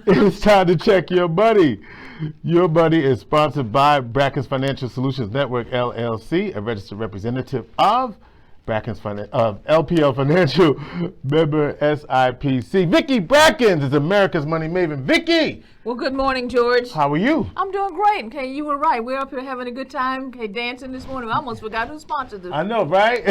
It's time to check your money. Your money is sponsored by Brackens Financial Solutions Network, LLC, a registered representative of LPL Financial, member SIPC. Vicki Brackens is America's money maven. Vicki! Well, good morning, George. How are you? I'm doing great. Okay, you were right. We're up here having a good time, okay, dancing this morning. I almost forgot who sponsored this. I know, right?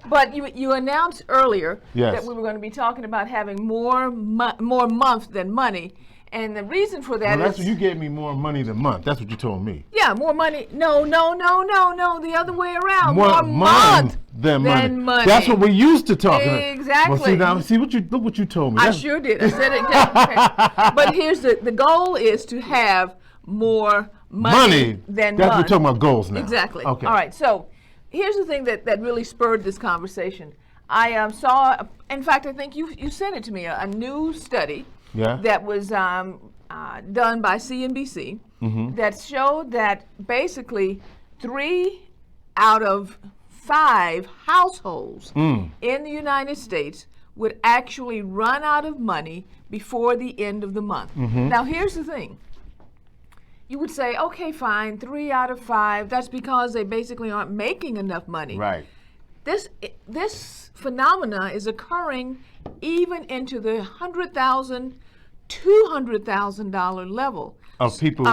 But you announced earlier Yes. that we were going to be talking about having more month than money. And the reason for that Well, that's is... what you gave me more money than month. That's what you told me. Yeah, more money. No, the other way around. More month than money. money. That's what we used to talk about. Exactly. Well, look what you told me. I sure did. I said it. Okay. But here's the goal is to have more money than That's month. we're talking about goals now. Exactly. Okay. All right. So here's the thing that really spurred this conversation. I saw, in fact, I think you sent it to me, a new study. Yeah. That was done by CNBC that showed that basically 3 out of 5 households in the United States would actually run out of money before the end of the month. Now, here's the thing. You would say, okay, fine, 3 out of 5, that's because they basically aren't making enough money. Right. This phenomena is occurring even into the $100,000, $200,000 level of people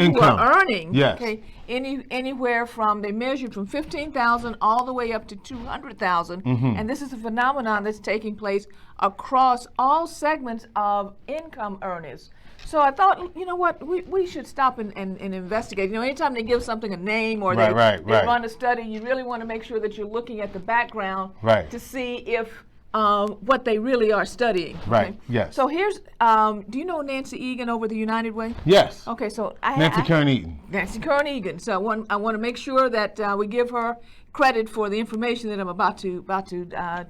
who are earning. Yes. Okay, anywhere from, they measured from 15,000 all the way up to 200,000, and this is a phenomenon that's taking place across all segments of income earners. So I thought, you know what, we should stop and investigate. You know, anytime they give something a name or they run a study, you really want to make sure that you're looking at the background to see if what they really are studying. Right, okay? yes. So here's, do you know Nancy Egan over the United Way? Yes. Okay, so Nancy Kern-Egan. Nancy Kern-Egan. So I want to make sure that we give her credit for the information that I'm about to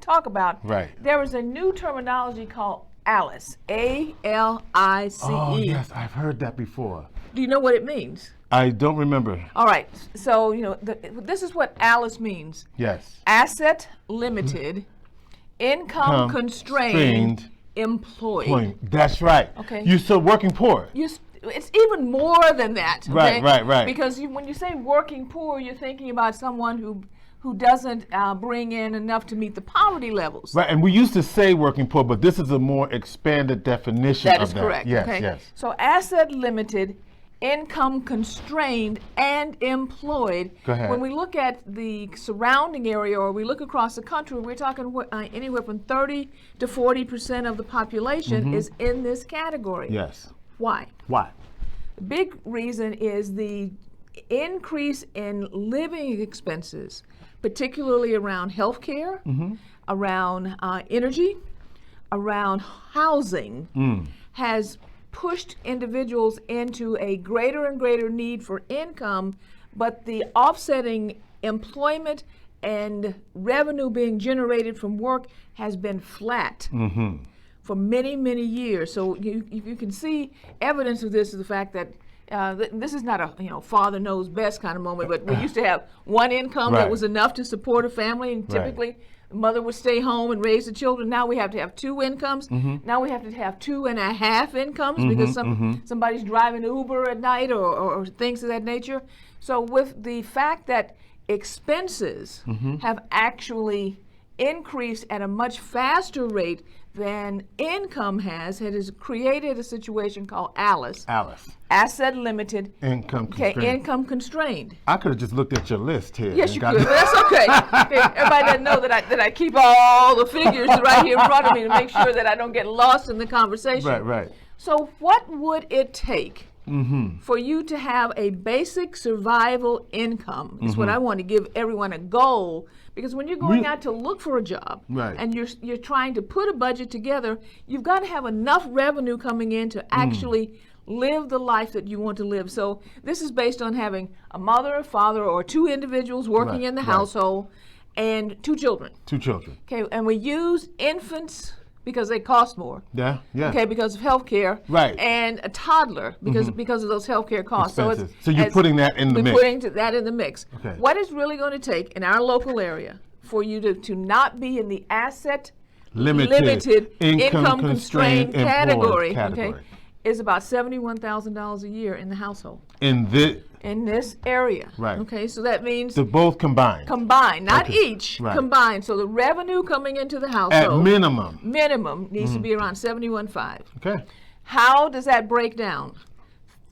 talk about. Right. There is a new terminology called ALICE, ALICE. Oh, yes, I've heard that before. Do you know what it means? I don't remember. All right, so you know this is what ALICE means. Yes. Asset limited, income constrained, employed. That's right. Okay. You're still working poor. It's even more than that. Okay? Right. Because when you say working poor, you're thinking about someone who doesn't bring in enough to meet the poverty levels. Right, and we used to say working poor, but this is a more expanded definition of that. That is correct. Yes, okay? yes. So asset limited, income constrained, and employed. Go ahead. When we look at the surrounding area or we look across the country, we're talking anywhere from 30 to 40% of the population is in this category. Yes. Why? Why? The big reason is the increase in living expenses, particularly around health care, around energy, around housing, has pushed individuals into a greater and greater need for income, but the offsetting employment and revenue being generated from work has been flat for many, many years. So you can see evidence of this is the fact that this is not a father knows best kind of moment, but we used to have one income that was enough to support a family, and typically the mother would stay home and raise the children. Now we have to have 2 incomes. Now we have to have 2.5 incomes because somebody's driving Uber at night or things of that nature. So with the fact that expenses have actually increased at a much faster rate than income has, it has created a situation called ALICE. Asset limited, income constrained. Income constrained. I could have just looked at your list here. Yes, you could, but that's okay. Everybody doesn't know that I keep all the figures right here in front of me to make sure that I don't get lost in the conversation. Right. So what would it take for you to have a basic survival income? Is what I want to give everyone a goal. Because when you're going out to look for a job and you're trying to put a budget together, you've got to have enough revenue coming in to actually live the life that you want to live. So this is based on having a mother, a father, or 2 individuals working in the household and 2 children. 2 children. Okay, and we use infants because they cost more. Yeah. Okay, because of health care. Right. And a toddler because of those health care costs. Expenses. So you're putting that in the mix. We're putting that in the mix. Okay. What is really going to take in our local area for you to not be in the asset limited income constrained category. Okay, is about $71,000 a year in the household. In this area. Right. Okay, so that means they're both combined. Combined, not Okay. each, Right. combined. So the revenue coming into the At household minimum. needs to be around 71.5. Okay. How does that break down?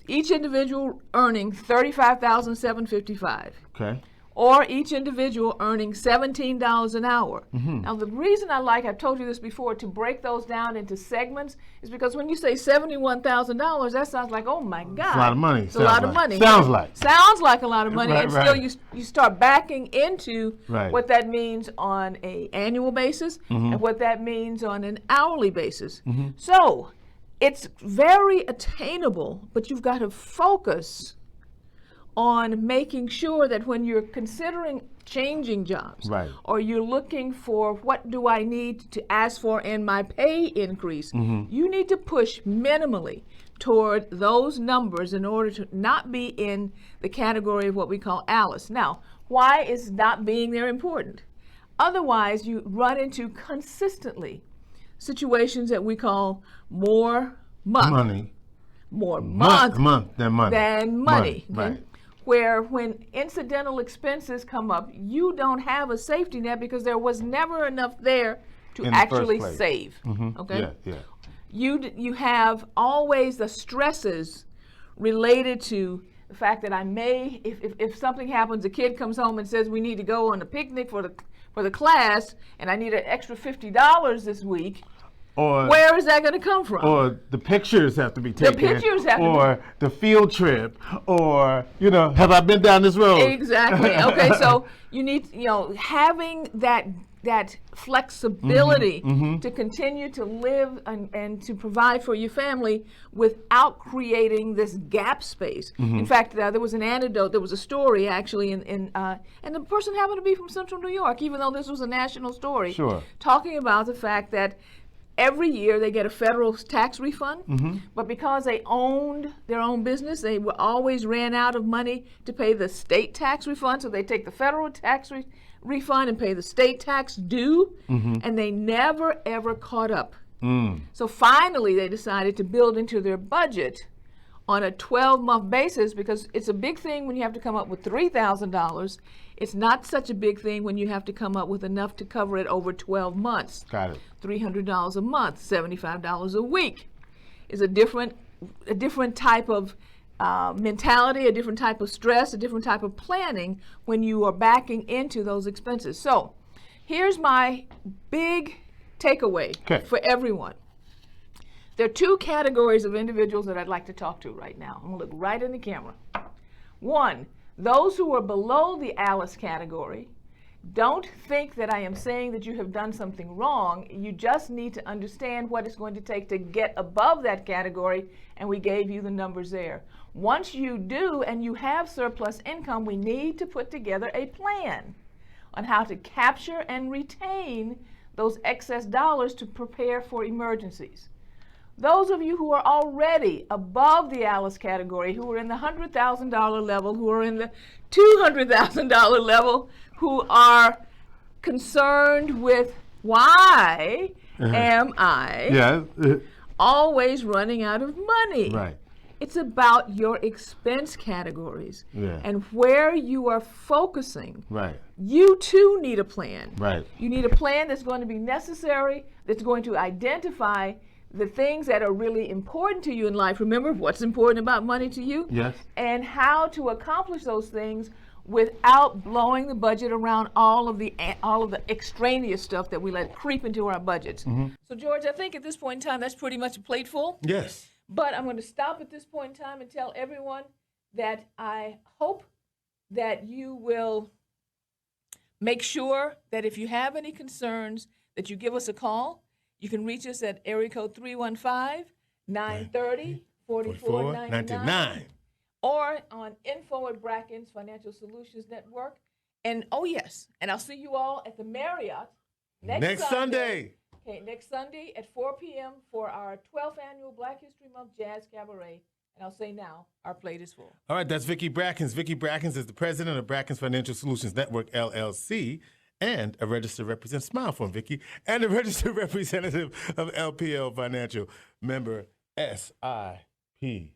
Each individual earning $35,755. Okay. Or each individual earning $17 an hour. Now, the reason I've told you this before, to break those down into segments is because when you say $71,000, that sounds like, oh my God. It's a lot of money. It's a lot of money. Sounds like. Sounds like a lot of money. Right, and right. still you start backing into Right. what that means on an annual basis and what that means on an hourly basis. So it's very attainable, but you've got to focus on making sure that when you're considering changing jobs, Right. or you're looking for what do I need to ask for in my pay increase, you need to push minimally toward those numbers in order to not be in the category of what we call Alice. Now, why is not being there important? Otherwise, you run into consistently situations that we call more money. More month than money. Okay? Right. Where when incidental expenses come up, you don't have a safety net because there was never enough there to In the first actually place. save. Okay? Yeah. You have always the stresses related to the fact that I may, if something happens, a kid comes home and says we need to go on a picnic for the class, and I need an extra $50 this week. Or Where is that going to come from? or the pictures have to be taken. Or the field trip, or have I been down this road? Exactly. Okay, so you need, having that flexibility to continue to live and to provide for your family without creating this gap space. In fact, there was an anecdote, there was a story actually, and the person happened to be from Central New York, even though this was a national story, Sure. talking about the fact that every year they get a federal tax refund, but because they owned their own business, they always ran out of money to pay the state tax refund, so they take the federal tax refund and pay the state tax due, and they never ever caught up. So finally they decided to build into their budget on a 12-month basis, because it's a big thing when you have to come up with $3,000. It's not such a big thing when you have to come up with enough to cover it over 12 months. Got it. $300 a month, $75 a week is a different type of mentality, a different type of stress, a different type of planning when you are backing into those expenses. So here's my big takeaway for everyone. There are two categories of individuals that I'd like to talk to right now. I'm going to look right in the camera. One, those who are below the Alice category. Don't think that I am saying that you have done something wrong. You just need to understand what it's going to take to get above that category, and we gave you the numbers there. Once you do and you have surplus income, we need to put together a plan on how to capture and retain those excess dollars to prepare for emergencies. Those of you who are already above the Alice category, who are in the $100,000 level, who are in the $200,000 level, who are concerned with why am I always running out of money? Right. It's about your expense categories and where you are focusing. Right. You too need a plan. Right. You need a plan that's going to be necessary, that's going to identify the things that are really important to you in life. Remember what's important about money to you? Yes. And how to accomplish those things without blowing the budget around all of the extraneous stuff that we let creep into our budgets. So George, I think at this point in time, that's pretty much a plate full. Yes. But I'm going to stop at this point in time and tell everyone that I hope that you will make sure that if you have any concerns, that you give us a call. You can reach us at area code 315-930-4499 or on info@Brackens Financial Solutions Network. And oh yes, and I'll see you all at the Marriott next Sunday. Okay, next Sunday at 4 p.m. for our 12th annual Black History Month Jazz Cabaret. And I'll say now, our plate is full. All right, that's Vicki Brackens. Vicki Brackens is the president of Brackens Financial Solutions Network, LLC, and a registered representative, smile for him, Vicki, and a registered representative of LPL Financial, member SIPC.